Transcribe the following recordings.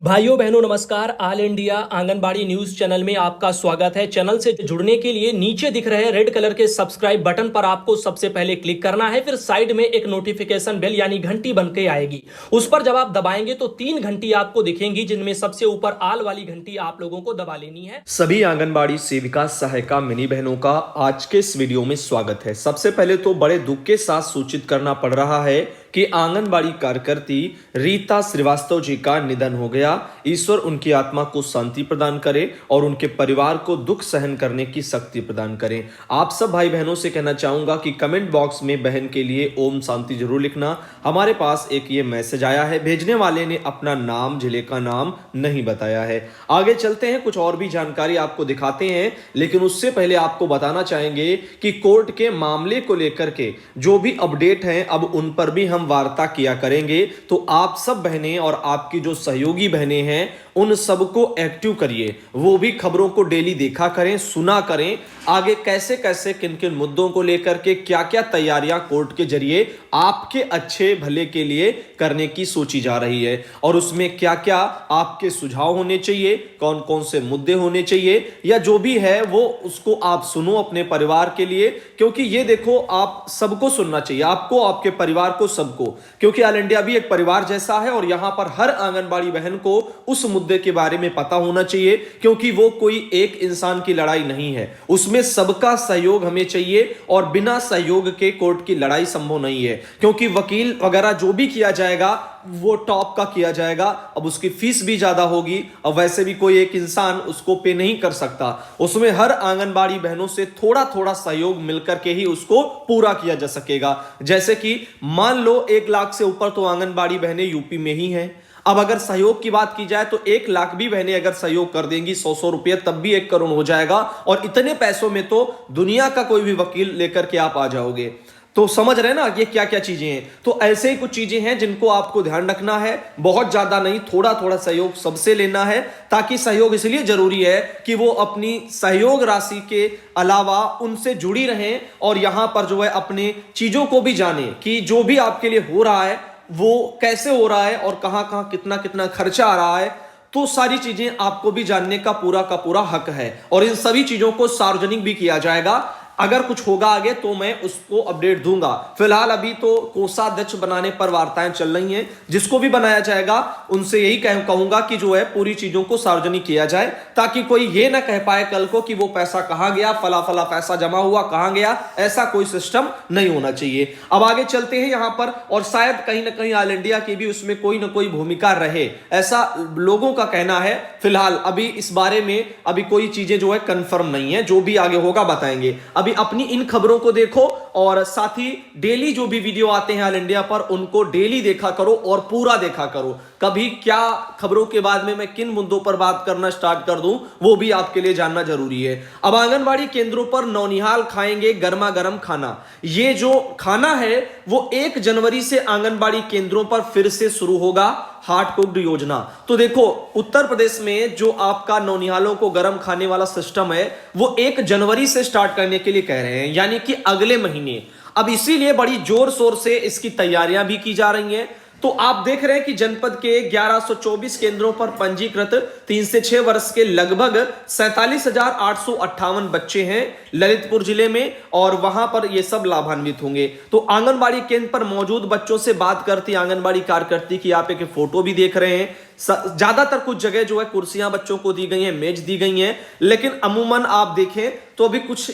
भाइयों बहनों नमस्कार। All India anganwadi news channel में आपका स्वागत है। चैनल से जुड़ने के लिए नीचे दिख रहे रेड कलर के सब्सक्राइब बटन पर आपको सबसे पहले क्लिक करना है। फिर साइड में एक नोटिफिकेशन बेल यानी घंटी बन के आएगी, उस पर जब आप दबाएंगे तो 3 घंटी आपको दिखेंगी, जिनमें सबसे ऊपर आल वाली घंटी आप लोगों को दबा लेनी है। सभी आंगनबाड़ी सेविका सहायिका मिनी बहनों का आज के इस वीडियो में स्वागत है। सबसे पहले तो बड़े दुख के साथ सूचित करना पड़ रहा है कि आंगनबाड़ी कार्यकर्ती रीता श्रीवास्तव जी का निधन हो गया। ईश्वर उनकी आत्मा को शांति प्रदान करे और उनके परिवार को दुख सहन करने की शक्ति प्रदान करें। आप सब भाई बहनों से कहना चाहूंगा कि कमेंट बॉक्स में बहन के लिए ओम शांति जरूर लिखना। हमारे पास एक ये मैसेज आया है, भेजने वाले ने अपना नाम, जिले का नाम नहीं बताया है। आगे चलते हैं, कुछ और भी जानकारी आपको दिखाते हैं, लेकिन उससे पहले आपको बताना चाहेंगे कि कोर्ट के मामले को लेकर के जो भी अपडेट हैं अब उन पर भी हम वार्ता किया करेंगे। तो आप सब बहनें और आपकी जो सहयोगी बहनें हैं उन सबको एक्टिव करिए, वो भी खबरों को डेली देखा करें, सुना करें, आगे कैसे कैसे किन किन मुद्दों को लेकर के क्या क्या तैयारियां कोर्ट के जरिए आपके अच्छे भले के लिए करने की सोची जा रही है और उसमें क्या क्या आपके सुझाव होने चाहिए, कौन कौन से मुद्दे होने चाहिए या जो भी है वो उसको आप सुनो अपने परिवार के लिए। क्योंकि ये देखो, आप सबको सुनना चाहिए, आपको, आपके परिवार को, सबको, क्योंकि ऑल इंडिया भी एक परिवार जैसा है और यहां पर हर आंगनबाड़ी बहन को उस मुद्दे के बारे में पता होना चाहिए, क्योंकि वो कोई एक इंसान की लड़ाई नहीं है, उसमें सबका सहयोग हमें चाहिए और बिना सहयोग के कोर्ट की लड़ाई संभव नहीं है। क्योंकि वकील वगैरह जो भी किया जाएगा वो टॉप का किया जाएगा, अब उसकी फीस भी ज्यादा होगी और वैसे भी कोई एक इंसान उसको पे नहीं कर सकता, उसमें हर आंगनबाड़ी बहनों से थोड़ा थोड़ा सहयोग मिलकर के ही उसको पूरा किया जा सकेगा। जैसे कि मान लो 1 लाख से ऊपर तो आंगनबाड़ी बहनें यूपी में ही हैं। अब अगर सहयोग की बात की जाए तो 1 लाख भी बहनें अगर सहयोग कर देंगी 100 रुपये, तब भी 1 करोड़ हो जाएगा और इतने पैसों में तो दुनिया का कोई भी वकील लेकर के आप आ जाओगे। तो समझ रहे ना ये क्या क्या चीजें हैं। तो ऐसे ही कुछ चीजें हैं जिनको आपको ध्यान रखना है, बहुत ज्यादा नहीं, थोड़ा थोड़ा सहयोग सबसे लेना है, ताकि सहयोग इसलिए जरूरी है कि वो अपनी सहयोग राशि के अलावा उनसे जुड़ी रहें और यहां पर जो है अपने चीजों को भी जाने कि जो भी आपके लिए हो रहा है वो कैसे हो रहा है और कहां कहां कितना कितना खर्चा आ रहा है। तो सारी चीजें आपको भी जानने का पूरा हक है और इन सभी चीजों को सार्वजनिक भी किया जाएगा। अगर कुछ होगा आगे तो मैं उसको अपडेट दूंगा। फिलहाल अभी तो कोषाध्यक्ष बनाने पर वार्ताएं चल रही हैं, जिसको भी बनाया जाएगा उनसे यही कहूंगा कि जो है पूरी चीजों को सार्वजनिक किया जाए, ताकि कोई ये ना कह पाए कल को कि वो पैसा कहां गया, फला फला पैसा जमा हुआ कहां गया। ऐसा कोई सिस्टम नहीं होना चाहिए। अब आगे चलते हैं यहां पर, और शायद कहीं ना कहीं ऑल इंडिया की भी उसमें कोई ना कोई भूमिका रहे, ऐसा लोगों का कहना है। फिलहाल अभी इस बारे में अभी कोई चीजें जो है कंफर्म नहीं है, जो भी आगे होगा बताएंगे। अपनी इन खबरों को देखो और साथ ही डेली जो भी वीडियो आते हैं ऑल इंडिया पर उनको डेली देखा करो और पूरा देखा करो। कभी क्या खबरों के बाद में मैं किन मुद्दों पर बात करना स्टार्ट कर दूं वो भी आपके लिए जानना जरूरी है। अब आंगनबाड़ी केंद्रों पर नौनिहाल खाएंगे गर्मा गर्म खाना। ये जो खाना है वो 1 जनवरी से आंगनबाड़ी केंद्रों पर फिर से शुरू होगा, हार्ट कुक्ड योजना। तो देखो, उत्तर प्रदेश में जो आपका नौनिहालों को गर्म खाने वाला सिस्टम है वो 1 जनवरी से स्टार्ट करने के लिए कह रहे हैं, यानी कि अगले महीने। अब इसीलिए बड़ी जोर शोर से इसकी तैयारियां भी की जा रही हैं। तो आप देख रहे हैं कि जनपद के 1124 केंद्रों पर पंजीकृत 3 से 6 वर्ष के लगभग 47,858 बच्चे हैं ललितपुर जिले में, और वहां पर ये सब लाभान्वित होंगे। तो आंगनबाड़ी केंद्र पर मौजूद बच्चों से बात करती आंगनबाड़ी कार्यकर्ती की आप एक फोटो भी देख रहे हैं। ज्यादातर कुछ जगह जो है कुर्सियां बच्चों को दी गई हैं, मेज दी गई हैं, लेकिन अमूमन आप देखें तो अभी कुछ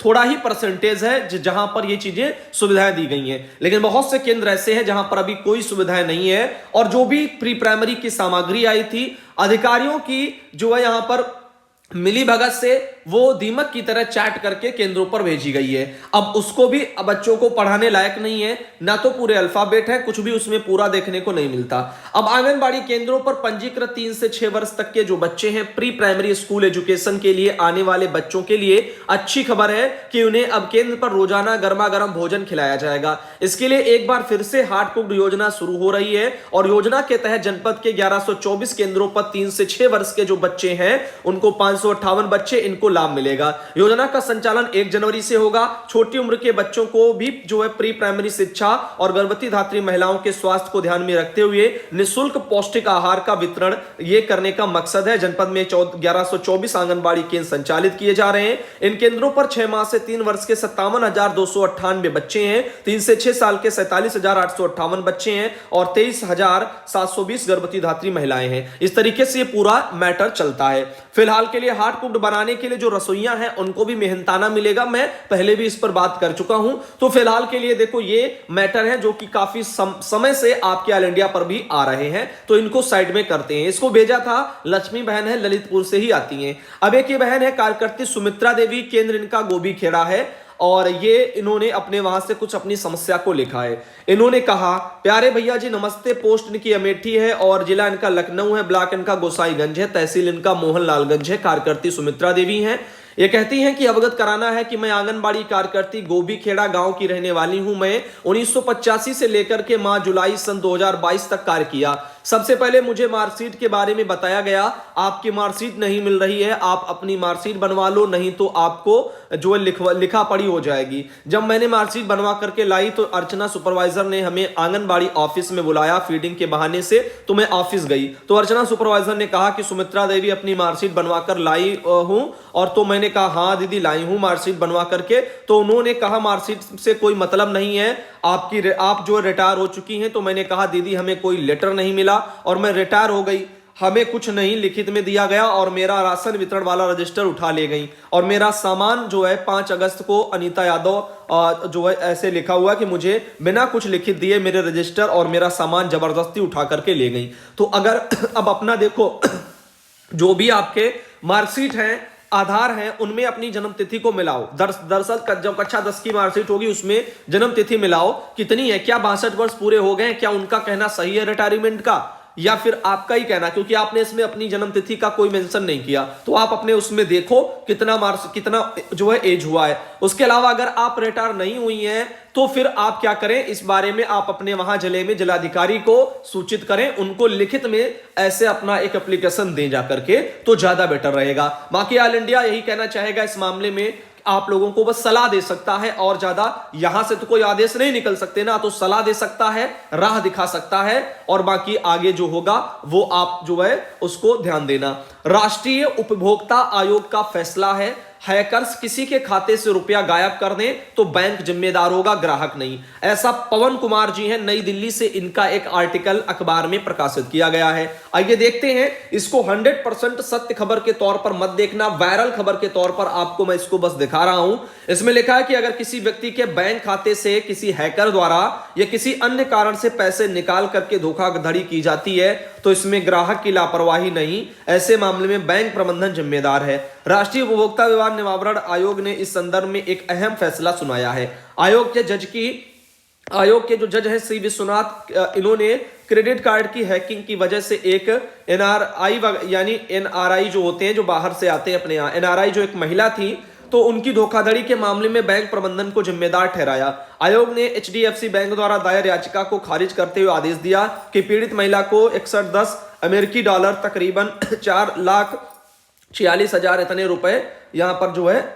थोड़ा ही परसेंटेज है जहां पर ये चीजें सुविधाएं दी गई हैं। लेकिन बहुत से केंद्र ऐसे हैं जहां पर अभी कोई सुविधाएं नहीं है, और जो भी प्री प्राइमरी की सामग्री आई थी अधिकारियों की जो है यहां पर मिली भगत से वो दीमक की तरह चैट करके केंद्रों पर भेजी गई है। अब उसको भी बच्चों को पढ़ाने लायक नहीं है, ना तो पूरे अल्फाबेट है, कुछ भी उसमें पूरा देखने को नहीं मिलता। अब आंगनबाड़ी केंद्रों पर पंजीकृत 3 से 6 वर्ष तक के जो बच्चे हैं प्री प्राइमरी स्कूल एजुकेशन के लिए आने वाले बच्चों के लिए अच्छी खबर है कि उन्हें अब केंद्र पर रोजाना गर्मा गर्म भोजन खिलाया जाएगा। इसके लिए एक बार फिर से हार्ट कुक्ड योजना शुरू हो रही है और योजना के तहत जनपद के 1124 केंद्रों पर 3 से 6 वर्ष के जो बच्चे हैं उनको 5 558 बच्चे, इनको लाभ मिलेगा। योजना का संचालन 1 जनवरी से होगा। छोटी उम्र के बच्चों को भी जो है प्री प्राइमरी शिक्षा और गर्भवती धात्री महिलाओं के स्वास्थ्य को ध्यान में रखते हुए निःशुल्क पौष्टिक आहार का वितरण ये करने का मकसद है। जनपद में 1124 आंगनबाड़ी केंद्र संचालित किए जा रहे हैं। इन केंद्रों पर 6 माह से 3 वर्ष के 57,298 बच्चे हैं, 3 से 6 साल के 47,858 बच्चे हैं और 23,720 गर्भवती धात्री महिलाएं हैं। इस तरीके से ये पूरा मैटर चलता है। फिलहाल के लिए हार्ड कुक्ड बनाने के लिए जो रसोइयां हैं उनको भी मेहनताना मिलेगा। मैं पहले भी इस पर बात कर चुका हूं। तो फिलहाल के लिए देखो ये मैटर है जो कि काफी समय से आपके ऑल इंडिया पर भी आ रहे हैं, तो इनको साइड में करते हैं। इसको भेजा था लक्ष्मी बहन है, ललितपुर से ही आती हैं। अब एक ये बहन है कार्यकर्ती सुमित्रा देवी, केंद्र इनका गोभी खेड़ा है और ये इन्होंने अपने वहां से कुछ अपनी समस्या को लिखा है। इन्होंने कहा, प्यारे भैया जी नमस्ते, पोस्ट इनकी अमेठी है और जिला इनका लखनऊ है, ब्लॉक इनका गोसाईगंज है, तहसील इनका मोहनलालगंज है। कार्यकर्ती सुमित्रा देवी हैं। ये कहती हैं कि अवगत कराना है कि मैं आंगनबाड़ी कार्यकर्ती गोभी खेड़ा गांव की रहने वाली हूं। मैं 1985 से लेकर के माह जुलाई सन 2022 तक कार्य किया। सबसे पहले मुझे मार्कशीट के बारे में बताया गया, आपकी मार्कशीट नहीं मिल रही है, आप अपनी मार्कशीट बनवा लो, नहीं तो आपको जो है लिखा पढ़ी हो जाएगी। जब मैंने मार्कशीट बनवा करके लाई तो अर्चना सुपरवाइजर ने हमें आंगनबाड़ी ऑफिस में बुलाया फीडिंग के बहाने से, तो मैं ऑफिस गई तो अर्चना सुपरवाइजर ने कहा कि सुमित्रा देवी अपनी मार्कशीट बनवा कर लाई हूं। और तो मैंने कहा हाँ दीदी लाई हूं मार्कशीट बनवा करके। तो उन्होंने कहा मार्कशीट से कोई मतलब नहीं है, आप जो रिटायर हो चुकी हैं। तो मैंने कहा दीदी हमें कोई लेटर नहीं मिला और मैं रिटायर हो गई, हमें कुछ नहीं लिखित में दिया गया और मेरा राशन वितरण वाला रजिस्टर उठा ले गई और मेरा सामान जो है 5 अगस्त को अनीता यादव जो है ऐसे लिखा हुआ कि मुझे बिना कुछ लिखित दिए मेरे रजिस्टर और मेरा सामान जबरदस्ती उठा करके ले गई। तो अगर अब अपना देखो जो भी आपके मार्कशीट हैं, आधार हैं, उनमें अपनी जन्म तिथि को मिलाओ। दरअसल जब कक्षा 10 की मार्कशीट होगी उसमें जन्म तिथि मिलाओ कितनी है, क्या 62 वर्ष पूरे हो गए, क्या उनका कहना सही है रिटायरमेंट का या फिर आपका ही कहना, क्योंकि आपने इसमें अपनी जन्म तिथि का कोई मेंशन नहीं किया। तो आप अपने उसमें देखो कितना जो है एज हुआ है। उसके अलावा अगर आप रिटायर नहीं हुई हैं तो फिर आप क्या करें, इस बारे में आप अपने वहां जिले में जिलाधिकारी को सूचित करें, उनको लिखित में ऐसे अपना एक एप्लीकेशन दें जाकर के, तो ज्यादा बेटर रहेगा। बाकी ऑल इंडिया यही कहना चाहेगा इस मामले में, आप लोगों को बस सलाह दे सकता है और ज्यादा यहां से तो कोई आदेश नहीं निकल सकते ना, तो सलाह दे सकता है, राह दिखा सकता है और बाकी आगे जो होगा वो आप जो है उसको ध्यान देना। राष्ट्रीय उपभोक्ता आयोग का फैसला है, हैकर्स किसी के खाते से रुपया गायब कर दें तो बैंक जिम्मेदार होगा, ग्राहक नहीं। ऐसा पवन कुमार जी हैं, नई दिल्ली से इनका एक आर्टिकल अखबार में प्रकाशित किया गया है। आइए देखते हैं इसको। 100% सत्य खबर के तौर पर मत देखना, वायरल खबर के तौर पर आपको मैं इसको बस दिखा रहा हूं। इसमें लिखा है कि अगर किसी व्यक्ति के बैंक खाते से किसी हैकर द्वारा या किसी अन्य कारण से पैसे निकाल करके धोखाधड़ी की जाती है तो इसमें ग्राहक की लापरवाही नहीं, ऐसे मामले में बैंक प्रबंधन जिम्मेदार है। राष्ट्रीय उपभोक्ता विवाद निवारण आयोग ने इस संदर्भ में एक अहम फैसला सुनाया है। आयोग के जो जज है श्री विश्वनाथ, इन्होंने क्रेडिट कार्ड की हैकिंग की वजह से एक एनआरआई जो होते हैं, जो बाहर से आते हैं अपने यहाँ, एनआरआई जो एक महिला थी, तो उनकी धोखाधड़ी के मामले में बैंक प्रबंधन को जिम्मेदार ठहराया। आयोग ने एचडीएफसी बैंक द्वारा दायर याचिका को खारिज करते हुए आदेश दिया कि पीड़ित महिला को 6110 अमेरिकी डॉलर तकरीबन 4,46,000 इतने रुपए यहां पर जो है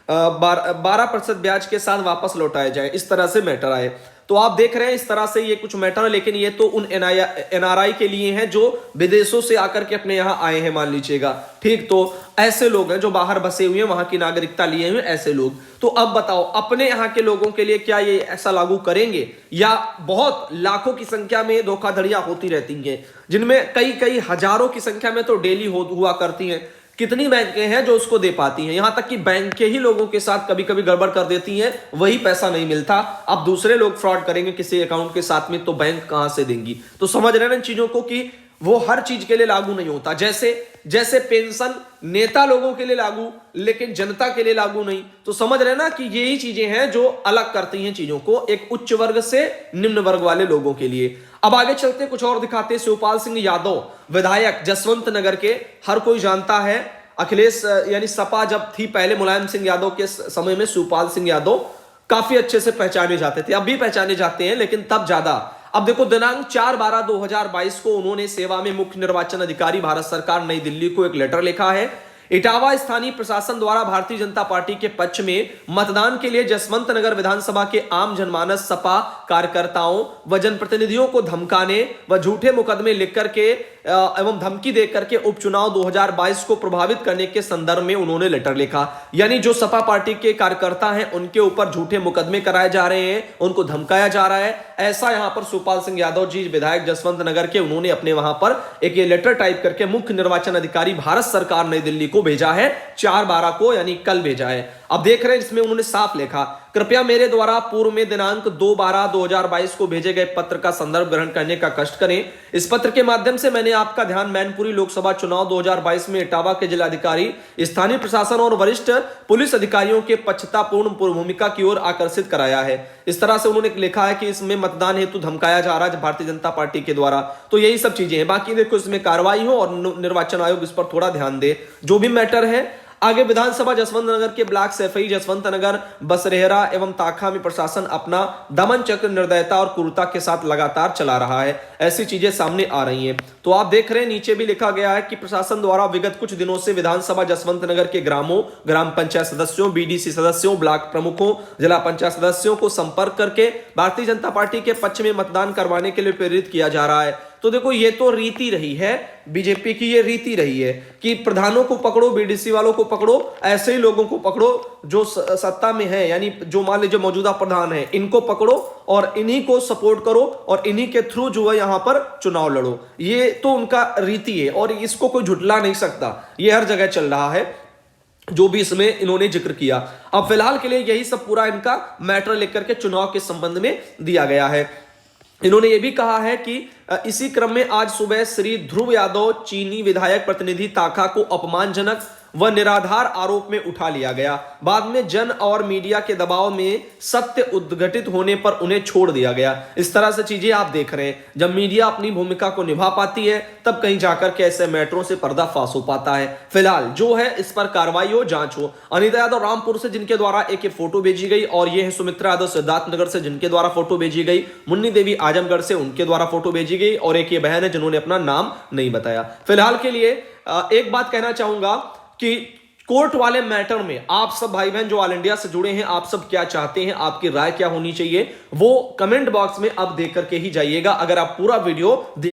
12% ब्याज के साथ वापस लौटाया जाए। इस तरह से मैटर आए। तो आप देख रहे हैं इस तरह से ये कुछ मैटर है, लेकिन ये तो उन एनआरआई के लिए हैं जो विदेशों से आकर के अपने यहाँ आए हैं, मान लीजिएगा, ठीक। तो ऐसे लोग हैं जो बाहर बसे हुए हैं, वहां की नागरिकता लिए हुए ऐसे लोग। तो अब बताओ अपने यहाँ के लोगों के लिए क्या ये ऐसा लागू करेंगे, या बहुत लाखों की संख्या में धोखाधड़ियां होती रहती हैं, जिनमें कई हजारों की संख्या में तो डेली हुआ करती हैं। कितनी बैंकें हैं जो उसको दे पाती हैं, यहां तक कि बैंकें ही लोगों के साथ कभी कभी गड़बड़ कर देती हैं, वही पैसा नहीं मिलता। अब दूसरे लोग फ्रॉड करेंगे किसी अकाउंट के साथ में, तो बैंक कहां से देंगी। तो समझ रहे हैं इन चीजों को कि वो हर चीज के लिए लागू नहीं होता। जैसे पेंशन नेता लोगों के लिए लागू, लेकिन जनता के लिए लागू नहीं। तो समझ रहे ना कि यही चीजें हैं जो अलग करती हैं चीजों को एक उच्च वर्ग से निम्न वर्ग वाले लोगों के लिए। अब आगे चलते कुछ और दिखाते। शिवपाल सिंह यादव विधायक जसवंत नगर के, हर कोई जानता है अखिलेश यानी सपा जब थी पहले मुलायम सिंह यादव के समय में शिवपाल सिंह यादव काफी अच्छे से पहचाने जाते थे, अब भी पहचाने जाते हैं लेकिन तब ज्यादा। अब देखो दिनांक 4/12/2022 को उन्होंने सेवा में मुख्य निर्वाचन अधिकारी भारत सरकार नई दिल्ली को एक लेटर लिखा है। इटावा स्थानीय प्रशासन द्वारा भारतीय जनता पार्टी के पक्ष में मतदान के लिए जसवंत नगर विधानसभा के आम जनमानस, सपा कार्यकर्ताओं व जनप्रतिनिधियों को धमकाने व झूठे मुकदमे लिख करके एवं धमकी दे करके उपचुनाव 2022 को प्रभावित करने के संदर्भ में उन्होंने लेटर लिखा। यानी जो सपा पार्टी के कार्यकर्ता हैं उनके ऊपर झूठे मुकदमे कराए जा रहे हैं, उनको धमकाया जा रहा है। ऐसा यहां पर सुखपाल सिंह यादव जी विधायक जसवंत नगर के, उन्होंने अपने वहां पर एक ये लेटर टाइप करके मुख्य निर्वाचन अधिकारी भारत सरकार नई दिल्ली को भेजा है, 4/12 को, यानी कल भेजा है। अब देख रहे हैं इसमें उन्होंने साफ लिखा, कृपया मेरे द्वारा पूर्व में दिनांक 2/12/2022 को भेजे गए पत्र का संदर्भ ग्रहण करने का कष्ट करें। इस पत्र के माध्यम से मैंने आपका ध्यान मैनपुरी लोकसभा चुनाव 2022 में इटावा के जिलाधिकारी, स्थानीय प्रशासन और वरिष्ठ पुलिस अधिकारियों के पक्षतापूर्ण भूमिका की ओर आकर्षित कराया है। इस तरह से उन्होंने लिखा है कि इसमें मतदान हेतु धमकाया जा रहा है भारतीय जनता पार्टी के द्वारा। तो यही सब चीजें हैं। बाकी देखो इसमें कार्रवाई हो और निर्वाचन आयोग इस पर थोड़ा ध्यान दे, जो भी मैटर है। आगे विधानसभा जसवंत नगर के ब्लॉक सैफई, जसवंत नगर, बसरेहरा एवं ताखा में प्रशासन अपना दमन चक्र निर्दयता और क्रूरता के साथ लगातार चला रहा है। ऐसी चीजें सामने आ रही हैं। तो आप देख रहे हैं नीचे भी लिखा गया है कि प्रशासन द्वारा विगत कुछ दिनों से विधानसभा जसवंत नगर के ग्रामों, ग्राम पंचायत सदस्यों, बीडीसी सदस्यों, ब्लॉक प्रमुखों, जिला पंचायत सदस्यों को संपर्क करके भारतीय जनता पार्टी के पक्ष में मतदान करवाने के लिए प्रेरित किया जा रहा है। तो देखो ये तो रीति रही है बीजेपी की, ये रीति रही है कि प्रधानों को पकड़ो, बीडीसी वालों को पकड़ो, ऐसे ही लोगों को पकड़ो जो सत्ता में है, यानी जो मान लीजिए मौजूदा प्रधान है, इनको पकड़ो और इन्हीं को सपोर्ट करो और इन्हीं के थ्रू जो है यहां पर चुनाव लड़ो। ये तो उनका रीति है और इसको कोई झुटला नहीं सकता। ये हर जगह चल रहा है जो भी इसमें इन्होंने जिक्र किया। अब फिलहाल के लिए यही सब पूरा इनका मैटर लेकर के चुनाव के संबंध में दिया गया है। इन्होंने ये भी कहा है कि इसी क्रम में आज सुबह श्री ध्रुव यादव, चीनी विधायक प्रतिनिधि ताखा को अपमानजनक व निराधार आरोप में उठा लिया गया। बाद में जन और मीडिया के दबाव में सत्य उद्घटित होने पर उन्हें छोड़ दिया गया। इस तरह से चीजें आप देख रहे हैं। जब मीडिया अपनी भूमिका को निभा पाती है तब कहीं जाकर के ऐसे मैटरों से पर्दाफाश हो पाता है। फिलहाल जो है इस पर कार्रवाई हो, जांच हो। अनिता यादव रामपुर से जिनके द्वारा एक फोटो भेजी गई और ये है सुमित्रा यादव सिद्धार्थनगर से जिनके द्वारा फोटो भेजी गई, मुन्नी देवी आजमगढ़ से उनके द्वारा फोटो भेजी गई और एक ये बहन है जिन्होंने अपना नाम नहीं बताया। फिलहाल के लिए एक बात कहना चाहूंगा कि कोर्ट वाले मैटर में आप सब भाई बहन जो ऑल इंडिया से जुड़े हैं, आप सब क्या चाहते हैं, आपकी राय क्या होनी चाहिए, वो कमेंट बॉक्स में अब देख करके ही जाइएगा। अगर आप पूरा वीडियो